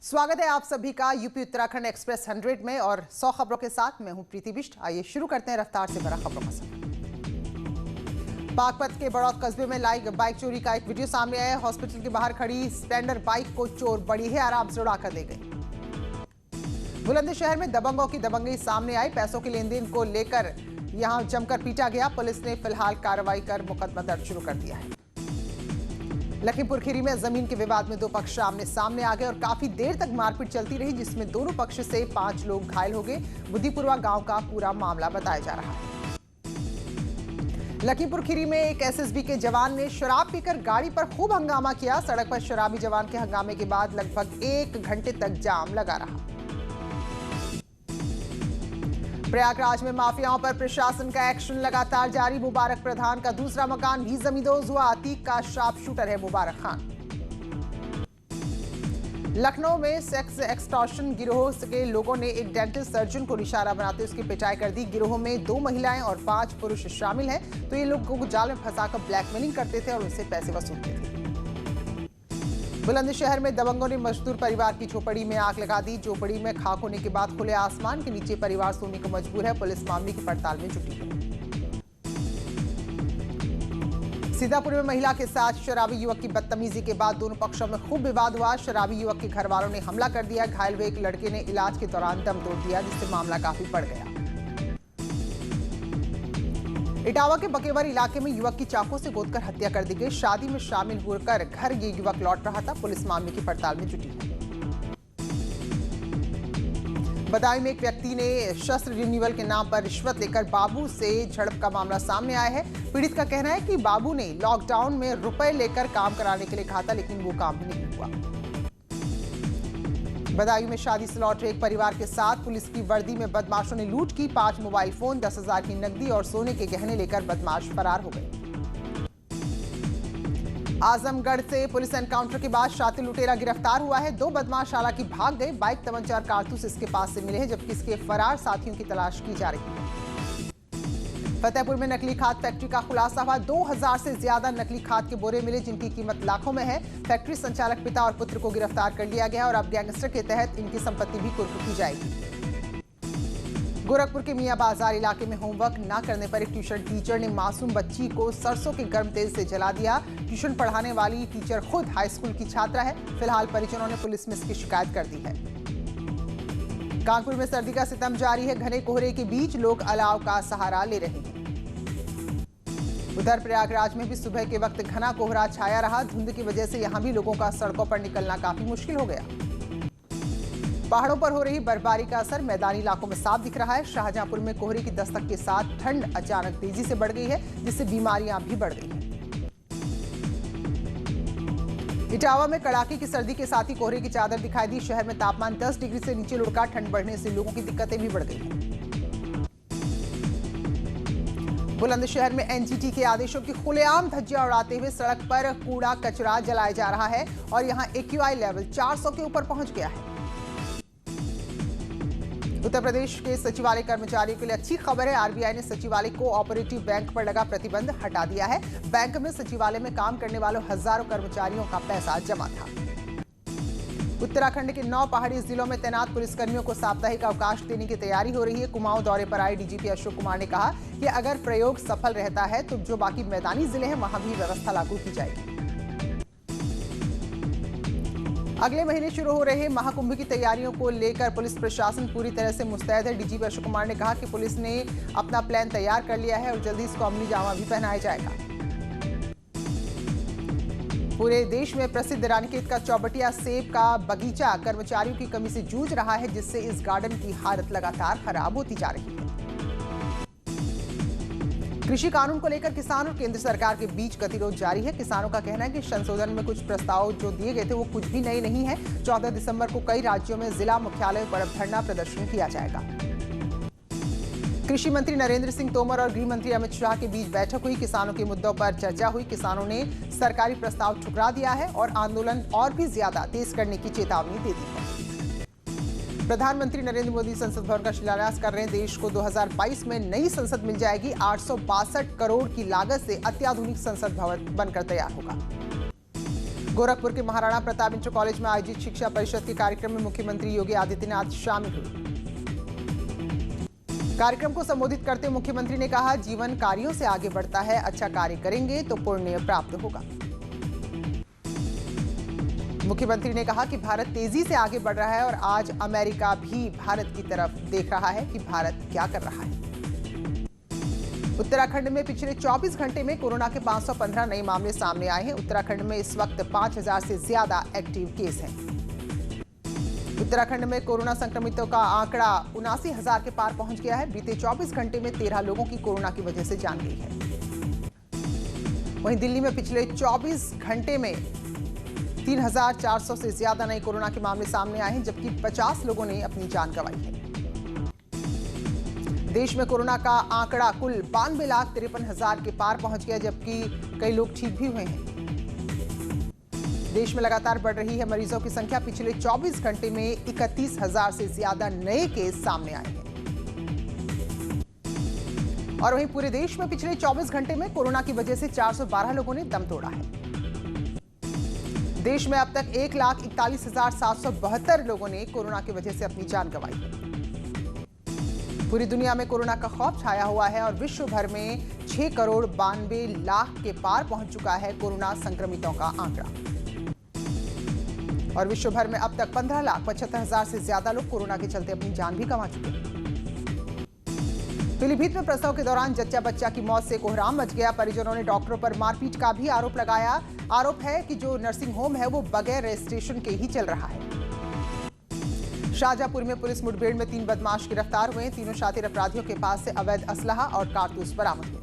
स्वागत है आप सभी का यूपी उत्तराखंड एक्सप्रेस 100 में और 100 खबरों के साथ मैं हूं प्रीति बिष्ट। आइए शुरू करते हैं रफ्तार से बड़ा खबरों का सफर। बागपत के बड़ौत कस्बे में बाइक चोरी का एक वीडियो सामने आया। हॉस्पिटल के बाहर खड़ी स्प्लेंडर बाइक को चोर बड़ी है आराम से उड़ाकर ले गए। बुलंदशहर में दबंगों की दबंगई सामने आई। पैसों के लेन देन को लेकर यहां जमकर पीटा गया। पुलिस ने फिलहाल कार्रवाई कर मुकदमा दर्ज शुरू कर दिया है। लखीमपुर खीरी में जमीन के विवाद में दो पक्ष आमने सामने आ गए और काफी देर तक मारपीट चलती रही, जिसमें दोनों पक्ष से 5 लोग घायल हो गए। बुद्धिपुरवा गांव का पूरा मामला बताया जा रहा है। लखीमपुर खीरी में एक एसएसबी के जवान ने शराब पीकर गाड़ी पर खूब हंगामा किया। सड़क पर शराबी जवान के हंगामे के बाद लगभग 1 घंटे तक जाम लगा रहा। प्रयागराज में माफियाओं पर प्रशासन का एक्शन लगातार जारी। मुबारक प्रधान का दूसरा मकान भी जमींदोज हुआ। अतीक का शार्प शूटर है मुबारक खान। लखनऊ में सेक्स एक्सटॉर्शन गिरोह के लोगों ने एक डेंटल सर्जन को निशाना बनाते उसकी पिटाई कर दी। गिरोह में 2 महिलाएं और 5 पुरुष शामिल हैं। तो ये लोगों को जाल में फंसाकर ब्लैकमेलिंग करते थे और उनसे पैसे वसूलते थे। बुलंदशहर में दबंगों ने मजदूर परिवार की झोपड़ी में आग लगा दी। झोपड़ी में खाक होने के बाद खुले आसमान के नीचे परिवार सोने को मजबूर है। पुलिस मामले की पड़ताल में जुटी है। सीतापुर में महिला के साथ शराबी युवक की बदतमीजी के बाद दोनों पक्षों में खूब विवाद हुआ। शराबी युवक के घर वालों ने हमला कर दिया। घायल हुए एक लड़के ने इलाज के दौरान दम तोड़ दिया, जिससे मामला काफी बढ़ गया। इटावा के बकेवर इलाके में युवक की चाकू से गोदकर हत्या कर दी गई। शादी में शामिल होकर घर ये युवक लौट रहा था। पुलिस मामले की पड़ताल में जुटी है। बदायूं में एक व्यक्ति ने शस्त्र रिन्यूअल के नाम पर रिश्वत लेकर बाबू से झड़प का मामला सामने आया है। पीड़ित का कहना है कि बाबू ने लॉकडाउन में रुपए लेकर काम कराने के लिए कहा था, लेकिन वो काम भी नहीं हुआ। बदायूं में शादी से लौट रहे एक परिवार के साथ पुलिस की वर्दी में बदमाशों ने लूट की। 5 मोबाइल फोन, 10,000 की नकदी और सोने के गहने लेकर बदमाश फरार हो गए। आजमगढ़ से पुलिस एनकाउंटर के बाद शातिर लुटेरा गिरफ्तार हुआ है। 2 बदमाश हालांकि भाग गए। बाइक, तमंचा और कारतूस इसके पास से मिले हैं, जबकि इसके फरार साथियों की तलाश की जा रही है। फतेहपुर में नकली खाद फैक्ट्री का खुलासा हुआ। 2000 से ज्यादा नकली खाद के बोरे मिले, जिनकी कीमत लाखों में है। फैक्ट्री संचालक पिता और पुत्र को गिरफ्तार कर लिया गया और अब गैंगस्टर के तहत इनकी संपत्ति भी कुर्क की जाएगी। गोरखपुर के मियां बाजार इलाके में होमवर्क न करने पर एक ट्यूशन टीचर ने मासूम बच्ची को सरसों के गर्म तेल से जला दिया। ट्यूशन पढ़ाने वाली टीचर खुद हाई स्कूल की छात्रा है। फिलहाल परिजनों ने पुलिस में इसकी शिकायत कर दी है। कानपुर में सर्दी का सितम जारी है। घने कोहरे के बीच लोग अलाव का सहारा ले रहे हैं। उधर प्रयागराज में भी सुबह के वक्त घना कोहरा छाया रहा। धुंध की वजह से यहां भी लोगों का सड़कों पर निकलना काफी मुश्किल हो गया। पहाड़ों पर हो रही बर्फबारी का असर मैदानी इलाकों में साफ दिख रहा है। शाहजहांपुर में कोहरे की दस्तक के साथ ठंड अचानक तेजी से बढ़ गई है, जिससे बीमारियां भी बढ़ गई हैं। इटावा में कड़ाके की सर्दी के साथ ही कोहरे की चादर दिखाई दी। शहर में तापमान 10 डिग्री से नीचे लुढ़का। ठंड बढ़ने से लोगों की दिक्कतें भी बढ़ गई हैं। बुलंदशहर में एनजीटी के आदेशों की खुलेआम धज्जियां उड़ाते हुए सड़क पर कूड़ा कचरा जलाया जा रहा है और यहां एक्यूआई लेवल 400 के ऊपर पहुंच गया है। उत्तर प्रदेश के सचिवालय कर्मचारियों के लिए अच्छी खबर है। आरबीआई ने सचिवालय को ऑपरेटिव बैंक पर लगा प्रतिबंध हटा दिया है। बैंक में सचिवालय में काम करने वालों हजारों कर्मचारियों का पैसा जमा था। उत्तराखंड के 9 पहाड़ी जिलों में तैनात पुलिसकर्मियों को साप्ताहिक अवकाश देने की तैयारी हो रही है। कुमाऊं दौरे पर आए डीजीपी अशोक कुमार ने कहा कि अगर प्रयोग सफल रहता है तो जो बाकी मैदानी जिले हैं वहां भी व्यवस्था लागू की जाएगी। अगले महीने शुरू हो रहे महाकुंभ की तैयारियों को लेकर पुलिस प्रशासन पूरी तरह से मुस्तैद है। डीजीपी अशोक कुमार ने कहा कि पुलिस ने अपना प्लान तैयार कर लिया है और जल्दी इसको अमली जामा भी पहनाया जाएगा। पूरे देश में प्रसिद्ध रानीखेत का चौबटिया सेब का बगीचा कर्मचारियों की कमी से जूझ रहा है, जिससे इस गार्डन की हालत लगातार खराब होती जा रही है। कृषि कानून को लेकर किसान और केंद्र सरकार के बीच गतिरोध जारी है। किसानों का कहना है कि संशोधन में कुछ प्रस्ताव जो दिए गए थे वो कुछ भी नए नहीं है। 14 दिसंबर को कई राज्यों में जिला मुख्यालय पर धरना प्रदर्शन किया जाएगा। कृषि मंत्री नरेंद्र सिंह तोमर और गृह मंत्री अमित शाह के बीच बैठक हुई। किसानों के मुद्दों पर चर्चा हुई। किसानों ने सरकारी प्रस्ताव ठुकरा दिया है और आंदोलन और भी ज्यादा तेज करने की चेतावनी दे दी है। प्रधानमंत्री नरेंद्र मोदी संसद भवन का शिलान्यास कर रहे हैं। देश को 2022 में नई संसद मिल जाएगी। 862 करोड़ की लागत से अत्याधुनिक संसद भवन बनकर तैयार होगा। गोरखपुर के महाराणा प्रताप इंटर कॉलेज में आयोजित शिक्षा परिषद के कार्यक्रम में मुख्यमंत्री योगी आदित्यनाथ शामिल हुए। कार्यक्रम को संबोधित करते मुख्यमंत्री ने कहा, जीवन कार्यों से आगे बढ़ता है, अच्छा कार्य करेंगे तो पुण्य प्राप्त होगा। मुख्यमंत्री ने कहा कि भारत तेजी से आगे बढ़ रहा है और आज अमेरिका भी भारत की तरफ देख रहा है कि भारत क्या कर रहा है। उत्तराखंड में पिछले 24 घंटे में कोरोना के 515 नए मामले सामने आए हैं। उत्तराखंड में इस वक्त 5000 से ज्यादा एक्टिव केस हैं। उत्तराखंड में कोरोना संक्रमितों का आंकड़ा 79,000 के पार पहुंच गया है। बीते 24 घंटे में 13 लोगों की कोरोना की वजह से जान गई है। वहीं दिल्ली में पिछले 24 घंटे में 3,400 से ज्यादा नए कोरोना के मामले सामने आए हैं, जबकि 50 लोगों ने अपनी जान गंवाई है। देश में कोरोना का आंकड़ा कुल 92,53,000 के पार पहुंच गया, जबकि कई लोग ठीक भी हुए हैं। देश में लगातार बढ़ रही है मरीजों की संख्या। पिछले 24 घंटे में 31,000 से ज्यादा नए केस सामने आए हैं। और वहीं पूरे देश में पिछले 24 घंटे में कोरोना की वजह से 412 लोगों ने दम तोड़ा है। देश में अब तक 1,41,772 लोगों ने कोरोना की वजह से अपनी जान गंवाई है। पूरी दुनिया में कोरोना का खौफ छाया हुआ है और विश्व भर में 6,92,00,000 के पार पहुंच चुका है कोरोना संक्रमितों का आंकड़ा। और विश्व भर में अब तक 15,75,000 से ज्यादा लोग कोरोना के चलते अपनी जान भी गंवा चुके हैं। पीलीभीत में प्रसव के दौरान जच्चा बच्चा की मौत से कोहराम मच गया। परिजनों ने डॉक्टरों पर मारपीट का भी आरोप लगाया। आरोप है कि जो नर्सिंग होम है वो बगैर रजिस्ट्रेशन के ही चल रहा है। शाहजहांपुर में पुलिस मुठभेड़ में 3 बदमाश गिरफ्तार हुए। तीनों शातिर अपराधियों के पास से अवैध असलहा और कारतूस बरामद हुए।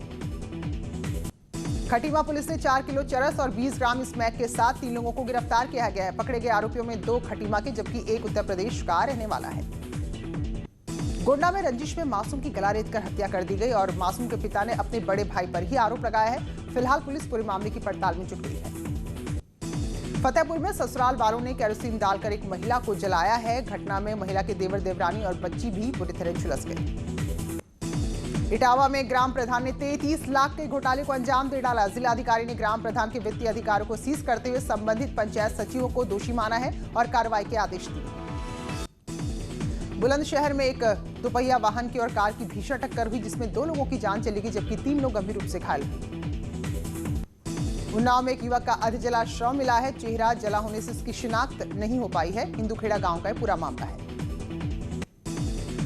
खटीमा पुलिस ने 4 किलो चरस और 20 ग्राम स्मैक के साथ 3 लोगों को गिरफ्तार किया गया है। पकड़े गए आरोपियों में 2 खटीमा के जबकि 1 उत्तर प्रदेश का रहने वाला है। गोंडा में रंजिश में मासूम की गला रेतकर हत्या कर दी गई और मासूम के पिता ने अपने बड़े भाई पर ही आरोप लगाया है। फिलहाल पुलिस पूरे मामले की पड़ताल में जुट गई है। फतेहपुर में ससुराल वालों ने केरोसिन डालकर एक महिला को जलाया है। घटना में महिला के देवर देवरानी और बच्ची भी बुरी तरह झुलस गई। इटावा में ग्राम प्रधान ने 33 लाख के घोटाले को अंजाम दे डाला। जिलाधिकारी ने ग्राम प्रधान के वित्तीय अधिकारों को सीज करते हुए संबंधित पंचायत सचिवों को दोषी माना है और कार्रवाई के आदेश दिए। बुलंदशहर में एक दोपहिया वाहन की और कार की भीषण टक्कर हुई, जिसमें 2 लोगों की जान चली गई जबकि 3 लोग गंभीर रूप से घायल हुए। उन्नाव में एक युवक का अर्धजला शव मिला है। चेहरा जला होने से उसकी शिनाख्त नहीं हो पाई है। हिंदूखेड़ा गांव का पूरा मामला है।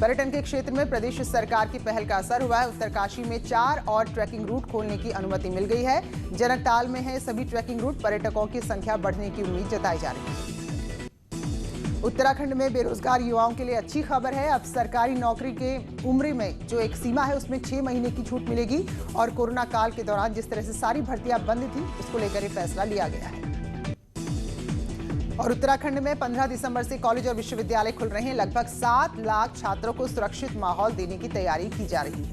पर्यटन के क्षेत्र में प्रदेश सरकार की पहल का असर हुआ है। उत्तरकाशी में 4 और ट्रैकिंग रूट खोलने की अनुमति मिल गई है। जनकताल में है सभी ट्रैकिंग रूट। पर्यटकों की संख्या बढ़ने की उम्मीद जताई जा रही है। उत्तराखंड में बेरोजगार युवाओं के लिए अच्छी खबर है। अब सरकारी नौकरी के उम्र में जो एक सीमा है उसमें 6 महीने की छूट मिलेगी और कोरोना काल के दौरान जिस तरह से सारी भर्तियां बंद थी उसको लेकर ये फैसला लिया गया है। और उत्तराखंड में 15 दिसंबर से कॉलेज और विश्वविद्यालय खुल रहे हैं। लगभग 7 लाख छात्रों को सुरक्षित माहौल देने की तैयारी की जा रही है।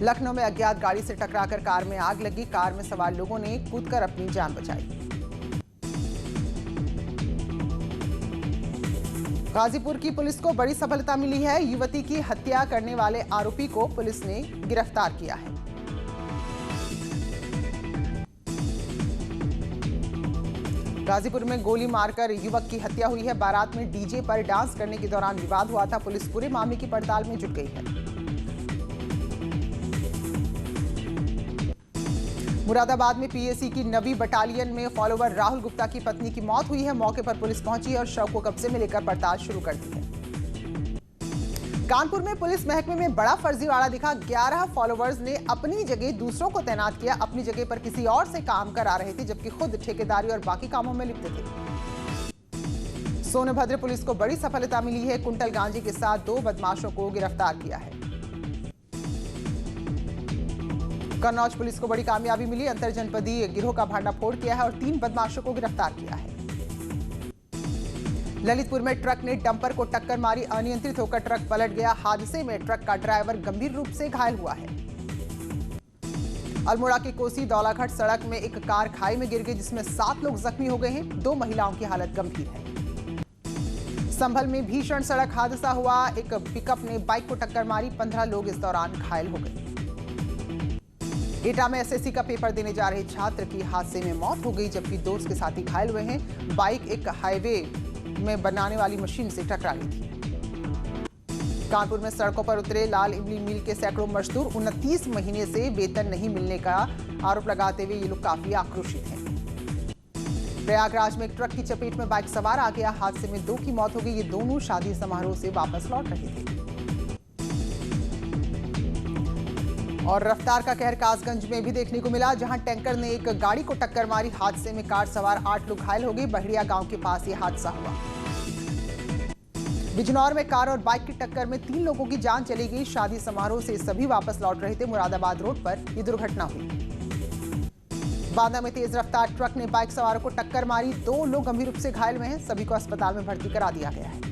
लखनऊ में अज्ञात गाड़ी से टकराकर कार में आग लगी। कार में सवार लोगों ने कूदकर अपनी जान बचाई। गाजीपुर की पुलिस को बड़ी सफलता मिली है। युवती की हत्या करने वाले आरोपी को पुलिस ने गिरफ्तार किया है। गाजीपुर में गोली मारकर युवक की हत्या हुई है। बारात में डीजे पर डांस करने के दौरान विवाद हुआ था। पुलिस पूरे मामले की पड़ताल में जुट गई है। मुरादाबाद में पीएसी की 9वीं बटालियन में फॉलोवर राहुल गुप्ता की पत्नी की मौत हुई है। मौके पर पुलिस पहुंची और शव को कब्जे में लेकर पड़ताल शुरू कर दी है। कानपुर में पुलिस महकमे में बड़ा फर्जीवाड़ा दिखा। 11 फॉलोवर्स ने अपनी जगह दूसरों को तैनात किया। अपनी जगह पर किसी और से काम करा रहे थे जबकि खुद ठेकेदारी और बाकी कामों में लिप्त थे। सोनभद्र पुलिस को बड़ी सफलता मिली है। कुंटल गांजे के साथ 2 बदमाशों को गिरफ्तार किया है। कन्नौज पुलिस को बड़ी कामयाबी मिली। अंतरजनपदीय गिरोह का भांडाफोड़ किया है और 3 बदमाशों को गिरफ्तार किया है। ललितपुर में ट्रक ने डंपर को टक्कर मारी। अनियंत्रित होकर ट्रक पलट गया। हादसे में ट्रक का ड्राइवर गंभीर रूप से घायल हुआ है। अल्मोड़ा के कोसी दौलाघाट सड़क में एक कार खाई में गिर गई जिसमें 7 लोग जख्मी हो गए हैं। 2 महिलाओं की हालत गंभीर है। संभल में भीषण सड़क हादसा हुआ। एक पिकअप ने बाइक को टक्कर मारी। 15 लोग इस दौरान घायल हो गए। एटा में एसएससी का पेपर देने जा रहे छात्र की हादसे में मौत हो गई, जबकि दो उसके साथी घायल हुए हैं। बाइक एक हाईवे में बनाने वाली मशीन से टकरा गई थी। कानपुर में सड़कों पर उतरे लाल इमली मिल के सैकड़ों मजदूर 29 महीने से वेतन नहीं मिलने का आरोप लगाते हुए ये लोग काफी आक्रोशित हैं। प्रयागराज में एक ट्रक की चपेट में बाइक सवार आ गया। हादसे में दो की मौत हो गई। ये दोनों शादी समारोह से वापस लौट रहे थे। और रफ्तार का कहर कासगंज में भी देखने को मिला, जहां टैंकर ने एक गाड़ी को टक्कर मारी। हादसे में कार सवार 8 लोग घायल हो गए। बहड़िया गांव के पास ये हादसा हुआ। बिजनौर में कार और बाइक की टक्कर में 3 लोगों की जान चली गई। शादी समारोह से सभी वापस लौट रहे थे। मुरादाबाद रोड पर यह दुर्घटना हुई। बांदा में तेज रफ्तार ट्रक ने बाइक सवारों को टक्कर मारी। 2 लोग गंभीर रूप से घायल हुए हैं। सभी को अस्पताल में भर्ती करा दिया गया है।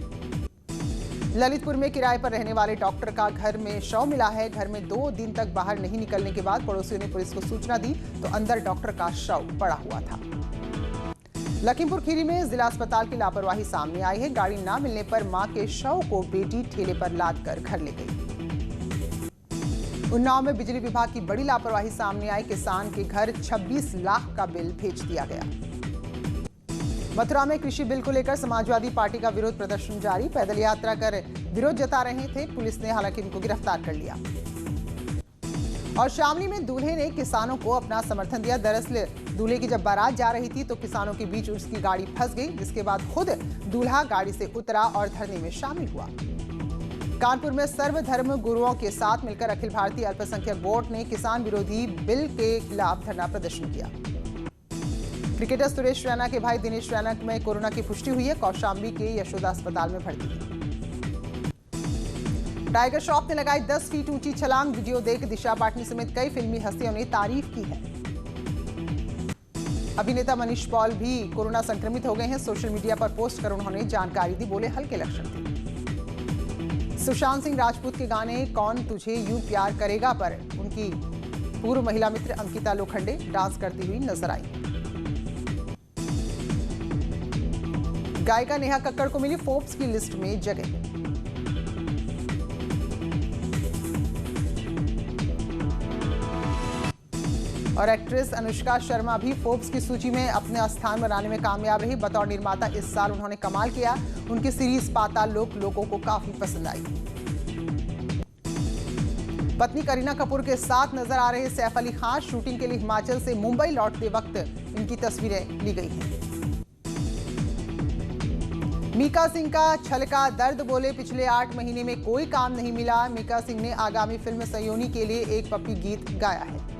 ललितपुर में किराए पर रहने वाले डॉक्टर का घर में शव मिला है। घर में 2 दिन तक बाहर नहीं निकलने के बाद पड़ोसियों ने पुलिस को सूचना दी तो अंदर डॉक्टर का शव पड़ा हुआ था। लखीमपुर खीरी में जिला अस्पताल की लापरवाही सामने आई है। गाड़ी ना मिलने पर मां के शव को बेटी ठेले पर लाद कर घर ले गई। उन्नाव में बिजली विभाग की बड़ी लापरवाही सामने आई। किसान के घर 26 लाख का बिल भेज दिया गया। मथुरा में कृषि बिल को लेकर समाजवादी पार्टी का विरोध प्रदर्शन जारी। पैदल यात्रा कर विरोध जता रहे थे। पुलिस ने हालांकि इनको गिरफ्तार कर लिया। और शामली में दूल्हे ने किसानों को अपना समर्थन दिया। दरअसल दूल्हे की जब बारात जा रही थी तो किसानों के बीच उसकी गाड़ी फंस गई, जिसके बाद खुद दूल्हा गाड़ी से उतरा और धरने में शामिल हुआ। कानपुर में सर्वधर्म गुरुओं के साथ मिलकर अखिल भारतीय अल्पसंख्यक बोर्ड ने किसान विरोधी बिल के खिलाफ धरना प्रदर्शन किया। क्रिकेटर सुरेश रैना के भाई दिनेश रैना में कोरोना की पुष्टि हुई है। कौशाम्बी के यशोदा अस्पताल में भर्ती है। टाइगर श्रॉफ ने लगाई 10 फीट ऊंची छलांग। वीडियो देख दिशा पाटनी समेत कई फिल्मी हस्तियों ने तारीफ की है। अभिनेता मनीष पॉल भी कोरोना संक्रमित हो गए हैं। सोशल मीडिया पर पोस्ट कर उन्होंने जानकारी दी। बोले हल्के लक्षण थे। सुशांत सिंह राजपूत के गाने कौन तुझे यूं प्यार करेगा पर उनकी पूर्व महिला मित्र अंकिता लोखंडे डांस करती हुई नजर आई। गायिका नेहा कक्कड़ को मिली फोर्ब्स की लिस्ट में जगह। और एक्ट्रेस अनुष्का शर्मा भी फोर्ब्स की सूची में अपना स्थान बनाने में कामयाब रही। बतौर निर्माता इस साल उन्होंने कमाल किया। उनकी सीरीज पाताल लोक लोगों को काफी पसंद आई। पत्नी करीना कपूर के साथ नजर आ रहे सैफ अली खान शूटिंग के लिए हिमाचल से मुंबई लौटते वक्त इनकी तस्वीरें ली गई हैं। मीका सिंह का छलका दर्द। बोले पिछले 8 महीने में कोई काम नहीं मिला। मीका सिंह ने आगामी फिल्म सयोनी के लिए एक पप्पी गीत गाया है।